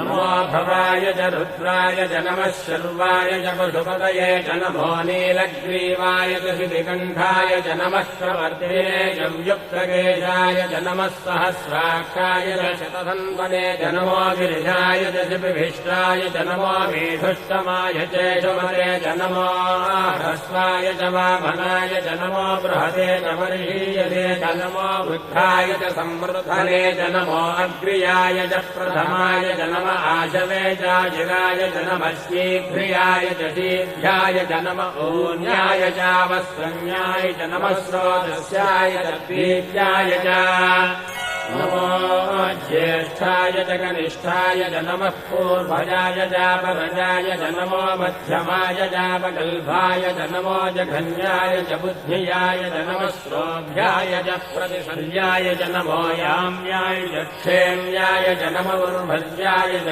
नमो भवाय च रुद्राय च नमः शर्वाय च पशुपतये च नमो नीलग्रीवाय च शितिकण्ठाय च नमः प्रवर्तिने च व्युक्तकेशाय च नमः सहस्राक्षाय च शतधन्वने च नमो गिरिजाय च शिपिभिष्टाय च नमो मेधुष्टमाय चेशमते च नमो ह्रस्वाय च वामनाय च नमो बृहते च वर्षीयते च नमो वृद्धाय च संवृद्धने च नमो अग्र्याय च प्रथमाय च नमो आशवे चाजिराय च नमः शीघ्रियाय च शीघ्राय च नमः ऊन्याय चावस्रन्याय च नमः स्रोतस्याय च द्वीत्याय च नमो ज्येष्ठाय च कनिष्ठाय च नमः पूर्वजाय चापरजाय च नमो मध्यमाय चापगल्भाय च नमो जघन्याय च बुद्धियाय च नमः श्रोभ्याय च प्रतिशल्याय च नमो याम्याय च क्षेम्याय च नमो उर्भज्याय च